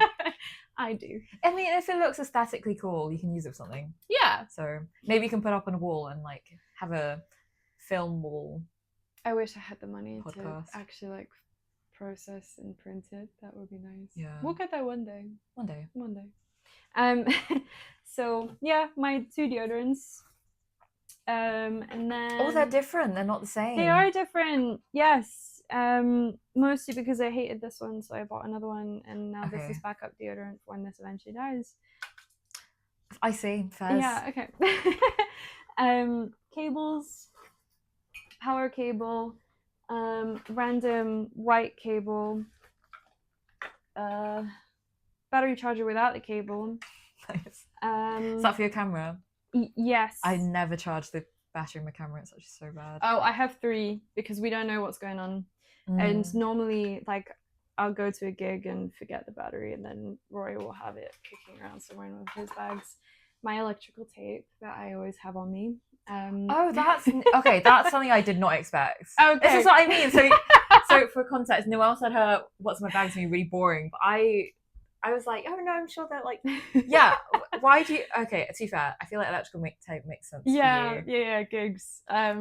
I do. I mean, if it looks aesthetically cool, you can use it for something. Yeah. So maybe you can put up on a wall and like have a film wall. I wish I had the money podcast. to actually like process and print it. That would be nice. Yeah. We'll get that one day. One day. One day. So yeah, my 2 deodorants. And then Oh, they're different. They're not the same. They are different. Yes. Mostly because I hated this one, so I bought another one, and now this is backup deodorant for when this eventually dies. I see. Fairs. Yeah. Okay. Cables. Power cable, random white cable, battery charger without the cable. Nice. Is that for your camera? Yes. I never charge the battery in my camera. It's actually so bad. Oh, I have 3 because we don't know what's going on. And normally, like, I'll go to a gig and forget the battery, and then Roy will have it kicking around somewhere in one of his bags. My electrical tape that I always have on me. That's okay. That's something I did not expect. Okay. This is what I mean. So for context, Noelle said her "What's in my bag's" gonna be really boring, but I was like, oh no, I'm sure that like, yeah. Why do you? Okay, to be fair, I feel like electrical tape makes sense. Yeah, for you. yeah, gigs. I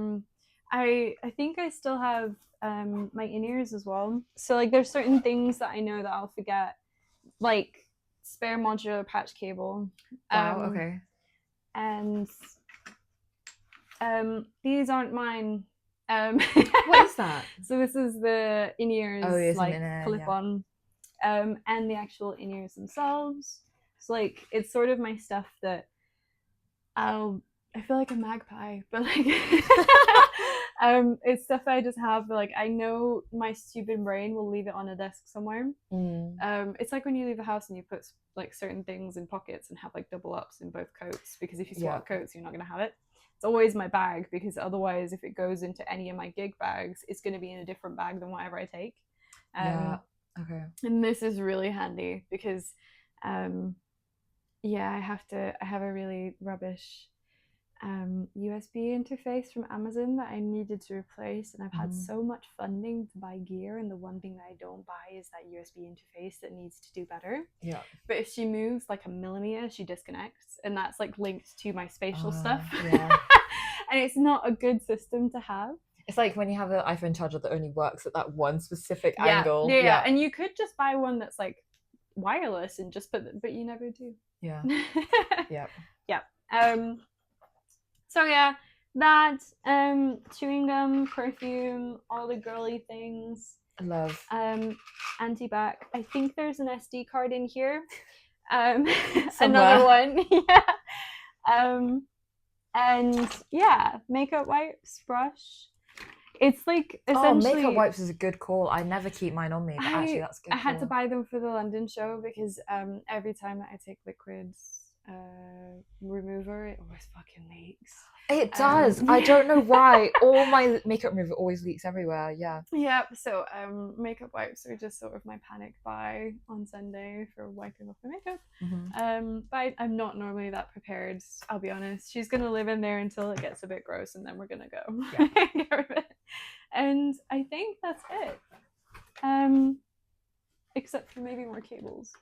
think I still have my in-ears as well. So like, there's certain things that I know that I'll forget, like spare modular patch cable. Wow. Okay. And these aren't mine. What is that? So this is the in-ears, like clip-on, and the actual in-ears themselves. So like, it's sort of my stuff that I feel like a magpie, but like it's stuff I just have. Like, I know my stupid brain will leave it on a desk somewhere. It's like when you leave the house and you put like certain things in pockets and have like double ups in both coats, because if you swap coats, you're not gonna have it. It's always my bag, because otherwise, if it goes into any of my gig bags, it's gonna be in a different bag than whatever I take. Okay. And this is really handy because, yeah, I have a really rubbish USB interface from Amazon that I needed to replace, and I've had so much funding to buy gear, and the one thing that I don't buy is that USB interface that needs to do better. Yeah. But if she moves like a millimeter, she disconnects, and that's like linked to my spatial stuff. Yeah. And it's not a good system to have. It's like when you have an iPhone charger that only works at that one specific angle. Yeah, and you could just buy one that's like wireless and just but you never do. Yeah. Yeah. So yeah, that chewing gum, perfume, all the girly things. I love. Anti-bac. I think there's an SD card in here. Another one. Yeah. And yeah, makeup wipes, brush. It's like essentially. Makeup wipes is a good call. I never keep mine on me, but actually that's good. I had to buy them for the London show because every time that I take liquids remover, it always fucking leaks. It does. I don't know why. All my makeup remover always leaks everywhere. Yeah. Yeah. So makeup wipes are just sort of my panic buy on Sunday for wiping off my makeup. But I'm not normally that prepared. I'll be honest. She's gonna live in there until it gets a bit gross, and then we're gonna go get rid of it. And I think that's it. Except for maybe more cables.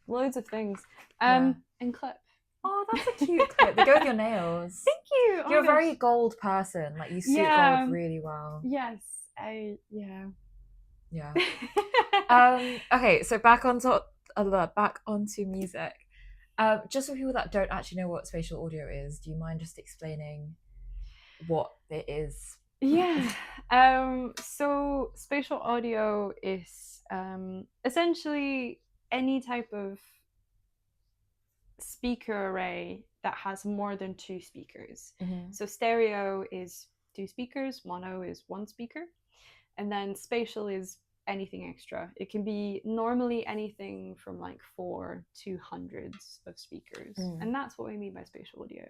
Loads of things. And clip. Oh, that's a cute clip. They go with your nails. Thank you. You're a very gold person. Like, you suit gold really well. Yes. Yeah. Okay, so back onto music. Just for people that don't actually know what spatial audio is, do you mind just explaining what it is? Yeah. So spatial audio is essentially any type of speaker array that has more than 2 speakers. So stereo is 2 speakers, mono is 1 speaker, and then spatial is anything extra. It can be normally anything from like 4 to hundreds of speakers, and that's what we mean by spatial audio.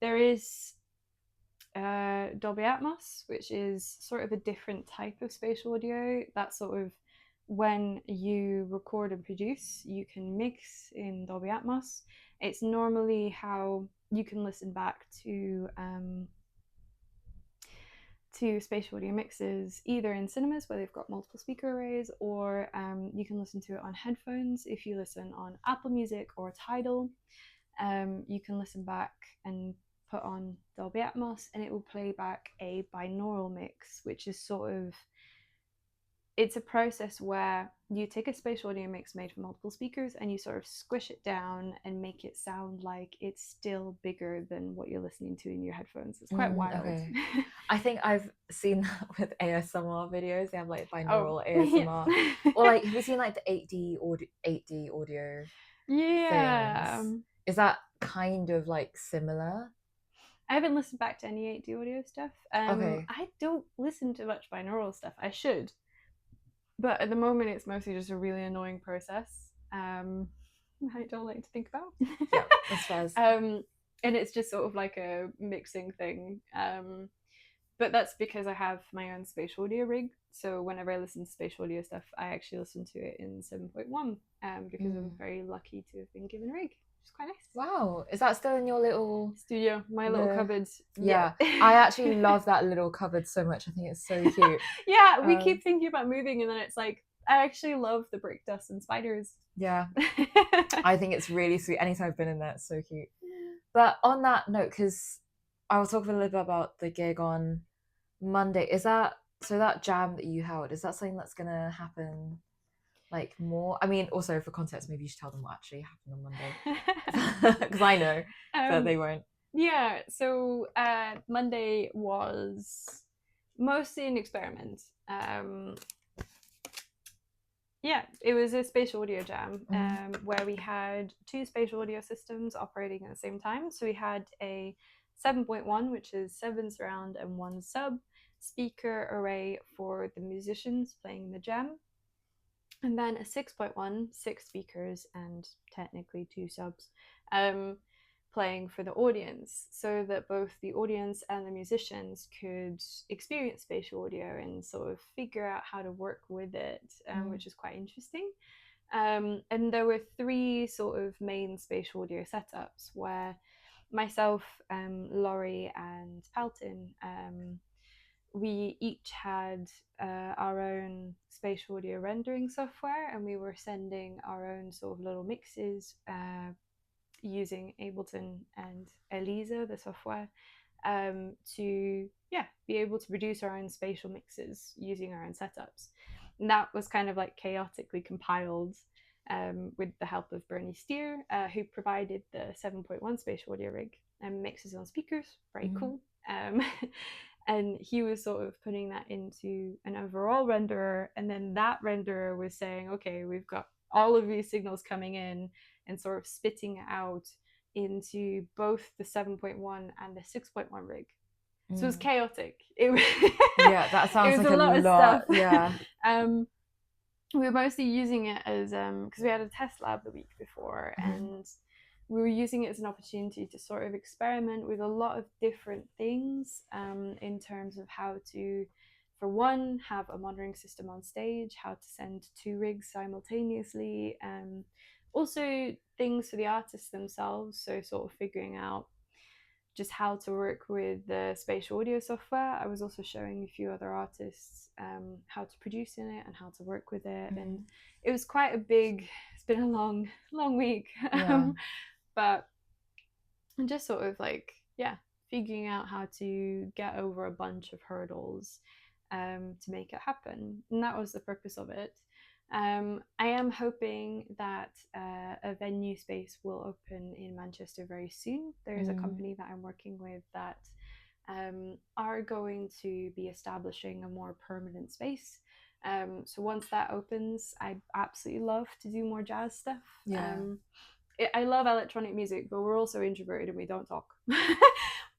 There is Dolby Atmos, which is sort of a different type of spatial audio. That's sort of when you record and produce, you can mix in Dolby Atmos. It's normally how you can listen back to spatial audio mixes either in cinemas where they've got multiple speaker arrays, or you can listen to it on headphones. If you listen on Apple Music or Tidal, you can listen back and put on Dolby Atmos and it will play back a binaural mix, which is sort of, it's a process where you take a spatial audio mix made from multiple speakers and you sort of squish it down and make it sound like it's still bigger than what you're listening to in your headphones. It's quite wild. Okay. I think I've seen that with ASMR videos. They have like binaural ASMR. Yeah. Or like, have you seen like the 8D audio Yeah. things? Is that kind of like similar? I haven't listened back to any 8D audio stuff. Okay. I don't listen to much binaural stuff. I should. But at the moment, it's mostly just a really annoying process. I don't like to think about. Yeah, that's fair. And it's just sort of like a mixing thing. But that's because I have my own spatial audio rig. So whenever I listen to spatial audio stuff, I actually listen to it in 7.1 because I'm very lucky to have been given a rig, which is quite nice. Wow. Is that still in your little studio? My little cupboard. Yeah. I actually love that little cupboard so much. I think it's so cute. Yeah, we keep thinking about moving and then it's like, I actually love the brick dust and spiders. Yeah. I think it's really sweet. Anytime I've been in there, it's so cute. But on that note, because I was talking a little bit about the gig on Monday, is that, so that jam that you held, is that something that's going to happen like more? I mean, also for context, maybe you should tell them what actually happened on Monday. Because I know that they won't. Yeah, so Monday was mostly an experiment. Yeah, it was a spatial audio jam where we had 2 spatial audio systems operating at the same time. So we had a 7.1, which is 7 surround and 1 sub speaker array for the musicians playing the jam. And then a 6.1, 6 speakers and technically 2 subs playing for the audience, so that both the audience and the musicians could experience spatial audio and sort of figure out how to work with it, which is quite interesting. And there were 3 sort of main spatial audio setups where myself, Laurie and Palton, we each had our own spatial audio rendering software, and we were sending our own sort of little mixes using Ableton and Elisa, the software, to be able to produce our own spatial mixes using our own setups. And that was kind of like chaotically compiled with the help of Bernie Steer, who provided the 7.1 spatial audio rig and mixes on speakers. Very cool. And he was sort of putting that into an overall renderer, and then that renderer was saying, okay, we've got all of these signals coming in, and sort of spitting it out into both the 7.1 and the 6.1 rig. So it was chaotic. Yeah, that sounds like a lot of stuff. Yeah. We were mostly using it as because we had a test lab the week before, and we were using it as an opportunity to sort of experiment with a lot of different things in terms of how to, for one, have a monitoring system on stage, how to send 2 rigs simultaneously, also things for the artists themselves, so sort of figuring out just how to work with the spatial audio software. I was also showing a few other artists how to produce in it and how to work with it, and it was quite a big, it's been a long week. But just sort of like, figuring out how to get over a bunch of hurdles to make it happen. And that was the purpose of it. I am hoping that a venue space will open in Manchester very soon. There is a company that I'm working with that are going to be establishing a more permanent space So once that opens, I absolutely love to do more jazz stuff. Yeah. I love electronic music, but we're also introverted and we don't talk.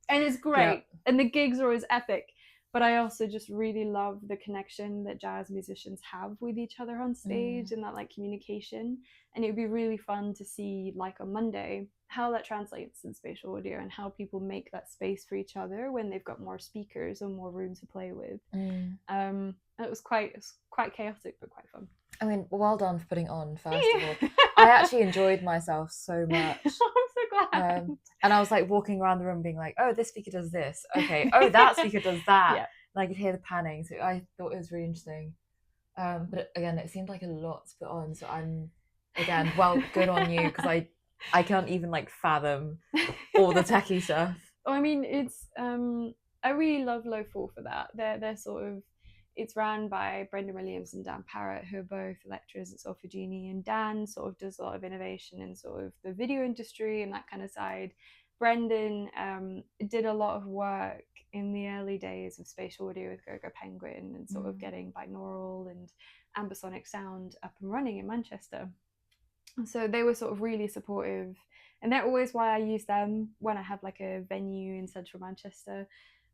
And it's great. Yeah. And the gigs are always epic. But I also just really love the connection that jazz musicians have with each other on stage and that like communication. And it would be really fun to see, like on Monday, how that translates in spatial audio and how people make that space for each other when they've got more speakers and more room to play with. It was quite chaotic, but quite fun. I mean, well done for putting on, first of all. I actually enjoyed myself so much. I'm so glad. And I was like walking around the room being like, oh, this speaker does this. Okay. Oh, that speaker does that. Yeah. And I could hear the panning. So I thought it was really interesting. But again, it seemed like a lot to put on. So I'm, again, well, good on you, because I can't even like fathom all the techie stuff. Oh, I mean, it's I really love Lo4 for that. They're sort of, it's ran by Brendan Williams and Dan Parrott, who are both lecturers at Solfegini, and Dan sort of does a lot of innovation in sort of the video industry and that kind of side. Brendan did a lot of work in the early days of spatial audio with Gogo Penguin and sort of getting binaural and ambisonic sound up and running in Manchester. So they were sort of really supportive, and they're always why I use them when I have like a venue in central Manchester.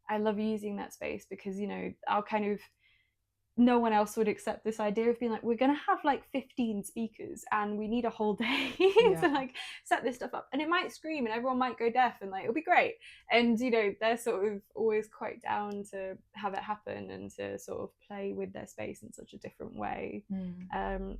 I love using that space because, you know, I'll kind of, no one else would accept this idea of being like, we're going to have like 15 speakers and we need a whole day to like set this stuff up, and it might scream and everyone might go deaf and like it'll be great. And you know, they're sort of always quite down to have it happen and to sort of play with their space in such a different way.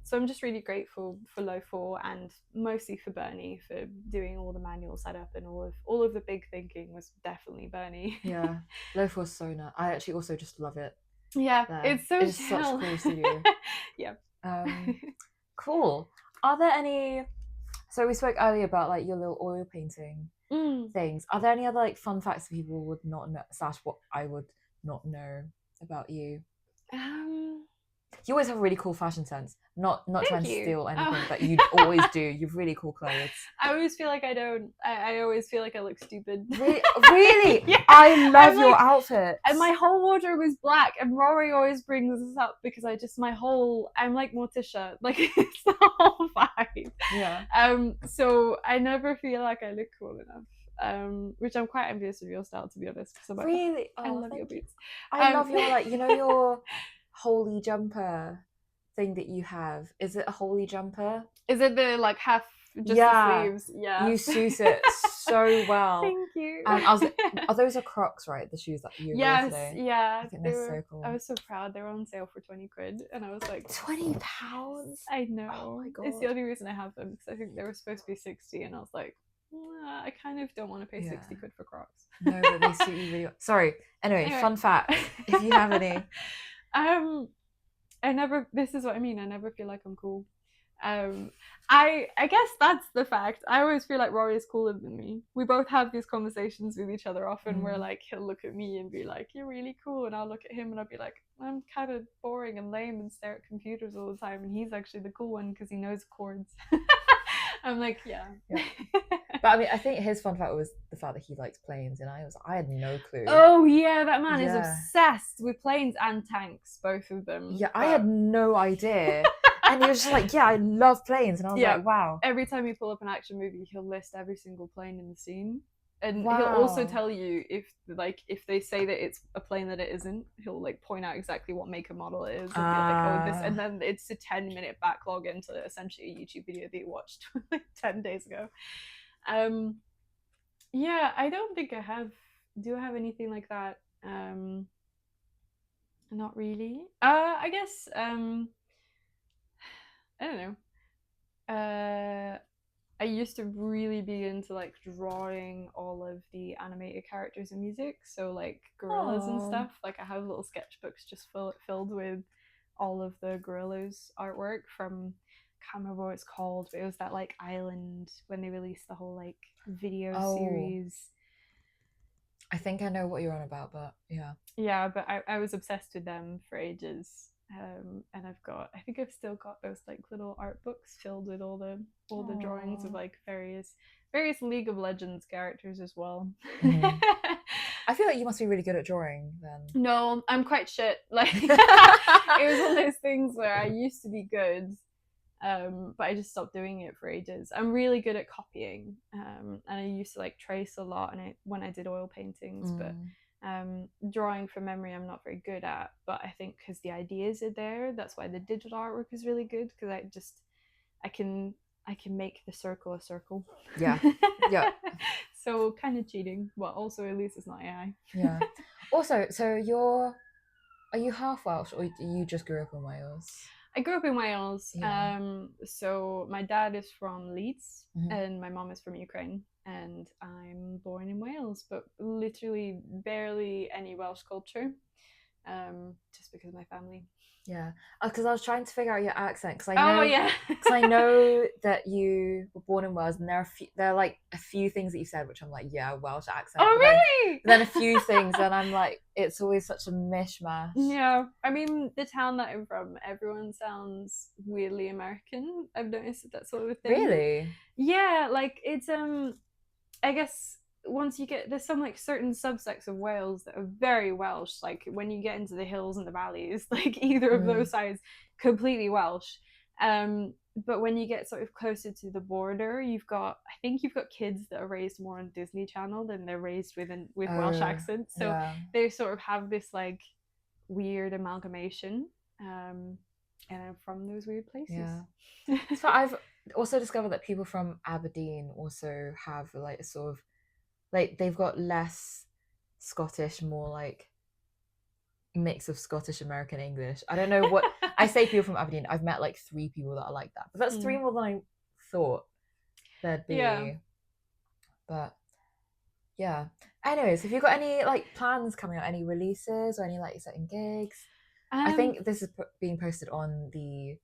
So I'm just really grateful for Lo4, and mostly for Bernie for doing all the manual setup, and all of the big thinking was definitely Bernie. Yeah, Lo4 is so nice. I actually also just love it. Yeah, it's so it's such a cool studio. Yeah. Cool. Are there any, so we spoke earlier about like your little oil painting things. Are there any other like fun facts that people would not know, / what I would not know about you? You always have a really cool fashion sense. Not trying to steal anything, but you always do. You've really cool clothes. I always feel like I don't. I always feel like I look stupid. Really? Yeah. I love your outfit. And my whole wardrobe is black. And Rory always brings this up because I'm like Morticia. Like it's the whole vibe. Yeah. So I never feel like I look cool enough. Which I'm quite envious of your style, to be honest. Really? I love your boots. I love your like, you know, your holy jumper thing that you have. Is it a holy jumper? Is it the like half just the sleeves? Yeah. You suit it so well. Thank you. And I was like, are those Crocs, right? The shoes that you wore today? Yeah. I think they're so cool. I was so proud. They were on sale for 20 quid, and I was like, £20? I know. Oh my God. It's the only reason I have them, because I think they were supposed to be 60, and I was like, I kind of don't want to pay 60 quid for Crocs. No, but they suit you really well. Sorry. Anyway, fun fact, if you have any. This is what I mean. I never feel like I'm cool. I guess that's the fact. I always feel like Rory is cooler than me. We both have these conversations with each other often where like he'll look at me and be like, you're really cool, and I'll look at him and I'll be like, I'm kind of boring and lame and stare at computers all the time, and he's actually the cool one because he knows chords. I'm like, yeah. But I mean, I think his fun fact was the fact that he likes planes, and I had no clue. Oh yeah, that man is obsessed with planes and tanks, both of them. Yeah, I had no idea. And he was just like, yeah, I love planes. And I was like, wow. Every time you pull up an action movie, he'll list every single plane in the scene. And he'll also tell you if they say that it's a plane that it isn't, he'll like point out exactly what make and model it is, and be like, oh, this, and then it's a 10-minute backlog into essentially a YouTube video that you watched like 10 days ago. Yeah, I don't think I have. Do I have anything like that? Not really. I guess I don't know. I used to really be into like drawing all of the animated characters and music, so like gorillas and stuff. Like I have little sketchbooks just filled with all of the gorillas artwork from, I can't remember what it's called, but it was that like island when they released the whole like video series. I think I know what you're on about, but yeah, but I was obsessed with them for ages. And I think I've still got those like little art books filled with all the drawings of like various League of Legends characters as well. I feel like you must be really good at drawing then. No, I'm quite shit. Like it was one of those things where I used to be good, but I just stopped doing it for ages. I'm really good at copying, and I used to like trace a lot, and when I did oil paintings, but drawing from memory I'm not very good at. But I think because the ideas are there, that's why the digital artwork is really good, because I can make the circle a circle. Yeah. Yeah. So kind of cheating, but also at least it's not AI. Yeah. Also, so are you half Welsh, or you just grew up in Wales? I grew up in Wales. Yeah. So my dad is from Leeds and my mom is from Ukraine, and I'm born in Wales, but literally barely any Welsh culture, just because of my family. Yeah, because I was trying to figure out your accent, because I Oh know, yeah. because I know that you were born in Wales, and there are like a few things that you said which I'm like, yeah, Welsh accent. Oh really? Then a few things, and I'm like, it's always such a mishmash. Yeah, I mean, the town that I'm from, everyone sounds weirdly American. I've noticed that sort of thing. Really? Yeah, like it's I guess once you get, there's some like certain subsects of Wales that are very Welsh. Like when you get into the hills and the valleys, like either of those sides, completely Welsh. But when you get sort of closer to the border, I think you've got kids that are raised more on Disney Channel than they're raised with Welsh accents. So they sort of have this like weird amalgamation. And I'm from those weird places. Yeah. So I've also discovered that people from Aberdeen also have like a sort of, like, they've got less Scottish, more like mix of Scottish, American, English. I don't know what I say. People from Aberdeen, I've met like 3 people that are like that, but that's 3 more than I thought there'd be. Yeah. But yeah. Anyways, have you got any like plans coming out, any releases or any like exciting gigs? I think this is being posted on the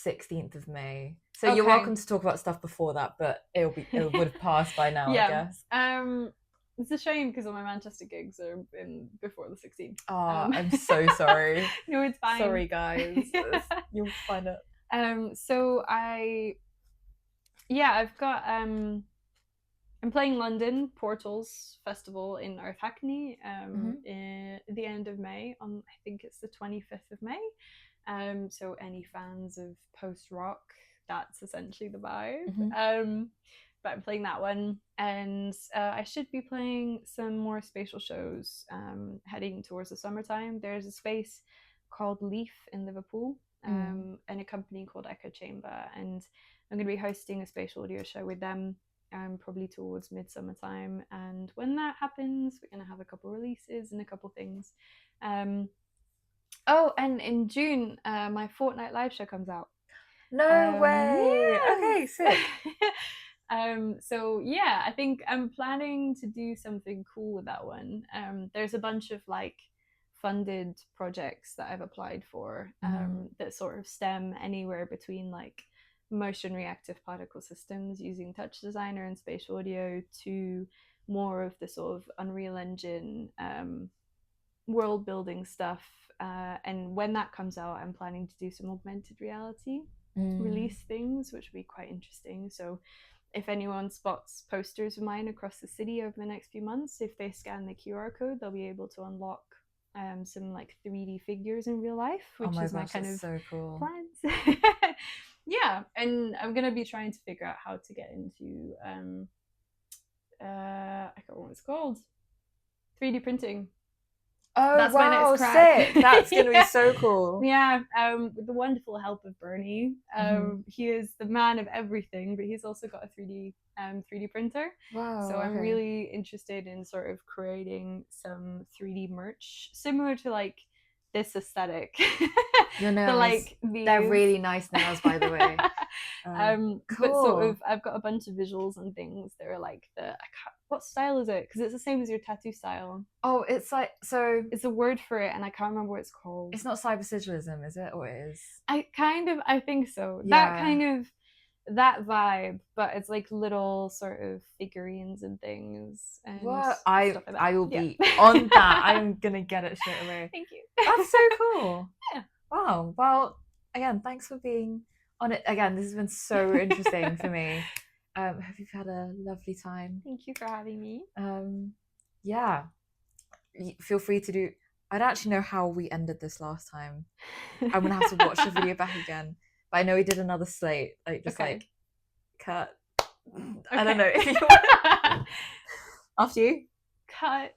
16th of May. So you're welcome to talk about stuff before that, but it would have passed by now, I guess. It's a shame because all my Manchester gigs are in before the 16th. Oh, I'm so sorry. No, it's fine. Sorry, guys. You'll find it. So I've got I'm playing London Portals Festival in North Hackney in the end of May, on I think it's the 25th of May. So any fans of post-rock, that's essentially the vibe. But I'm playing that one, and I should be playing some more spatial shows heading towards the summertime. There's a space called Leaf in Liverpool, and a company called Echo Chamber, and I'm going to be hosting a spatial audio show with them probably towards midsummer time. And when that happens, we're going to have a couple releases and a couple things. Oh, and in June, my Fortnite live show comes out. No way! Yeah. Okay, sick. So yeah, I think I'm planning to do something cool with that one. There's a bunch of like funded projects that I've applied for that sort of stem anywhere between like motion reactive particle systems using Touch Designer and spatial audio to more of the sort of Unreal Engine world building stuff. And when that comes out, I'm planning to do some augmented reality release things, which will be quite interesting. So if anyone spots posters of mine across the city over the next few months, if they scan the QR code, they'll be able to unlock some like 3D figures in real life, which is my kind of so cool plans. Yeah, and I'm gonna be trying to figure out how to get into I can't remember what it's called, 3D printing. Oh, that's wow, sick! That's gonna be so cool. Yeah, with the wonderful help of Bernie. He is the man of everything, but he's also got a 3D printer. Wow! So I'm really interested in sort of creating some 3D merch similar to like this aesthetic. Your nails, they're really nice nails, by the way. Cool. But sort of, I've got a bunch of visuals and things that are like what style is it? Because it's the same as your tattoo style. Oh, it's like, so it's a word for it, and I can't remember what it's called. It's not cyber sigillism, is it? Or it is? I think so. Yeah. That kind of that vibe, but it's like little sort of figurines and things. And what? I will be on that. I'm gonna get it straight away. Thank you. That's so cool. Yeah. Wow. Well, again, thanks for being on it. Again, this has been so interesting for me. Hope you've had a lovely time. Thank you for having me. yeah, feel free to do. I don't actually know how we ended this last time. I'm gonna have to watch the video back again. But I know we did another slate, like just Okay. like cut. I Okay. don't know if you want. After you. Cut.